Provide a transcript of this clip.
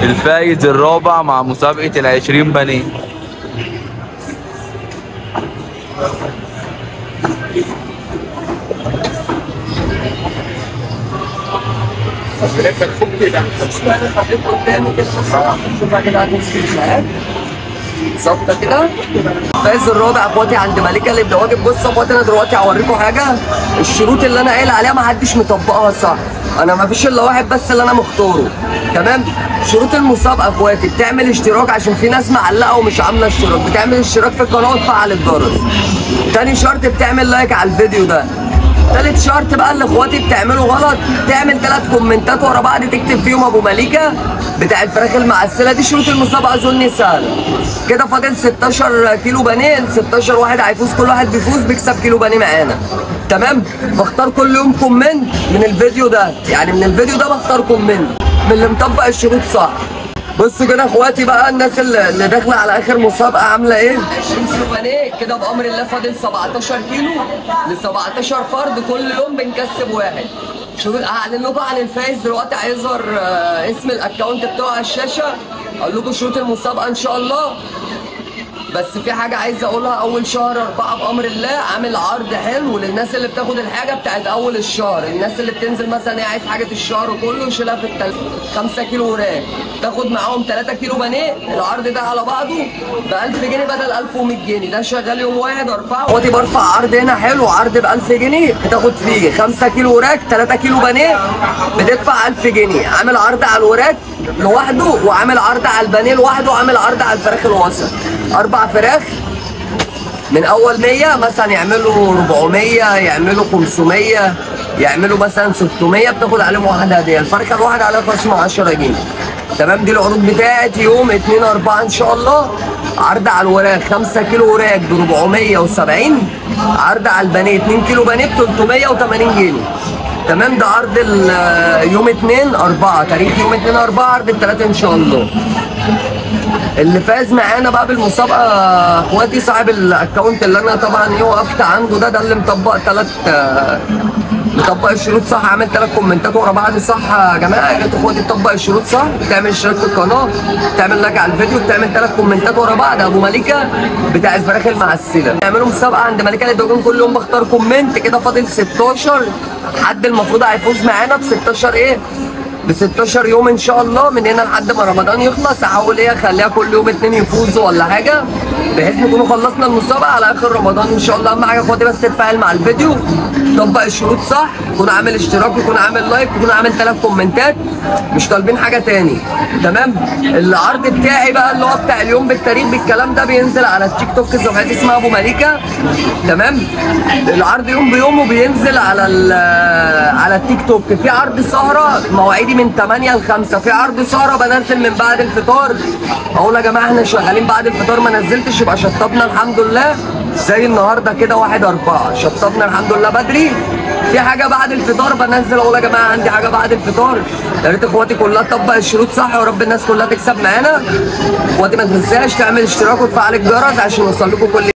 الفايز الرابع مع مسابقة ال20 بني. بالظبط كده. الفايز الرابع اخواتي عند ملكه اللي بواجب. بصوا يا اخواتي، انا دلوقتي هوريكم حاجه. الشروط اللي انا قايل عليها ما حدش مطبقها صح. انا ما فيش الا واحد بس اللي انا مختاره. تمام. شروط المسابقه اخواتي، بتعمل اشتراك عشان في ناس معلقه ومش عامله اشتراك. بتعمل اشتراك في القناه وتفعل الجرس. تاني شرط بتعمل لايك على الفيديو ده. تالت شرط بقى اللي اخواتي بتعمله غلط، تعمل 3 كومنتات ورا بعض تكتب فيهم ابو مليكه بتاع الفراخ المعسله. دي شروط المسابقه، اظن سهله. كده فاضل 16 كيلو بانيه، 16 واحد هيفوز، كل واحد بيفوز بيكسب كيلو بانيه معانا. تمام. بختار كل يوم كومنت من الفيديو ده، يعني من الفيديو ده بختار كومنت من اللي مطبق الشروط صح. بصوا كده اخواتي بقى، الناس اللي داخله على اخر مسابقه عامله ايه؟ 20 كيلو بانيه كده بامر الله. فاضل 17 كيلو ل 17 فرد، كل يوم بنكسب واحد. شروط هعلن لكم عن الفايز دلوقتي، هيظهر اسم الاكونت بتاعه على الشاشه. اقول لكم شروط المسابقه ان شاء الله. بس في حاجه عايز اقولها، اول شهر 4 بامر الله عامل عرض حلو للناس اللي بتاخد الحاجه بتاعت اول الشهر. الناس اللي بتنزل مثلا هي عايز حاجه الشهر كله يشيلها في التلاتة. 5 كيلو وراك تاخد معاهم 3 كيلو بانيه. العرض ده على بعضه ب 1000 جنيه بدل 1100 جنيه. ده شغال يوم واحد 4. اخواتي برفع عرض هنا حلو، عرض ب 1000 جنيه بتاخد فيه 5 كيلو وراك 3 كيلو بانيه بتدفع 1000 جنيه. عامل عرض على الوراك لوحده، وعامل عرض على البانيه لوحده، وعامل عرض على الفراخ الوسط. 4 فراخ من اول 100 مثلا يعملوا 400، يعملوا 500، يعملوا مثلا 600، بتاخد عليهم واحده هديه. الفرخه الواحده عليها خصم 10 جنيه. تمام. دي العروض بتاعت يوم 2/4 ان شاء الله. عرض على الوراك 5 كيلو وراك ب 470. عرض على البانيه 2 كيلو بانيه ب 380 جنيه. تمام. ده عرض يوم 2/4، تاريخ يوم 2/4، عرض الثلاثه ان شاء الله. اللي فاز معانا بقى بالمسابقه اخواتي صاحب الاكونت اللي انا طبعا وقفت عنده ده اللي مطبق مطبق الشروط صح، عامل 3 كومنتات ورا بعض صح. يا جماعه يا ريت اخواتي تطبق الشروط صح، تعمل اشتراك في القناه، تعمل لايك على الفيديو، تعمل 3 كومنتات ورا بعض. ابو مليكه بتاع الفراخ المعسله. نعملوا مسابقه عند مليكه للدجاج، كل يوم بختار كومنت. كده فاضل 16 حد المفروض هيفوز معانا ب 16 ايه؟ ب 16 يوم ان شاء الله، من هنا لحد ما رمضان يخلص. هحاول اخليها كل يوم 2 يفوزوا ولا حاجه، بحيث نكونوا خلصنا المسابقه على اخر رمضان ان شاء الله. اهم حاجه اخواتي بس تتفاعل مع الفيديو، طبق الشروط صح، يكون عامل اشتراك، يكون عامل لايك، يكون عامل 3 كومنتات. مش طالبين حاجه تاني. تمام. العرض بتاعي بقى اللي هو بتاع اليوم بالتاريخ بالكلام ده بينزل على التيك توك، صفحتي اسمها ابو مليكه. تمام. العرض يوم بيومه بينزل على التيك توك. في عرض سهره مواعيدي من 8 ل 5، في عرض سهره بنزل من بعد الفطار. اقول يا جماعه احنا شغالين بعد الفطار ما نزلتش، يبقى شطبنا الحمد لله. زي النهارده كده 1/4 شطبنا الحمد لله بدري. في حاجه بعد الفطار بنزل، اقول يا جماعه عندي حاجه بعد الفطار. يا ريت اخواتي كلها تطبق الشروط صح، ويا رب الناس كلها تكسب معانا. اخواتي ما تنساش تعمل اشتراك وتفعل الجرس عشان يوصل لكم كل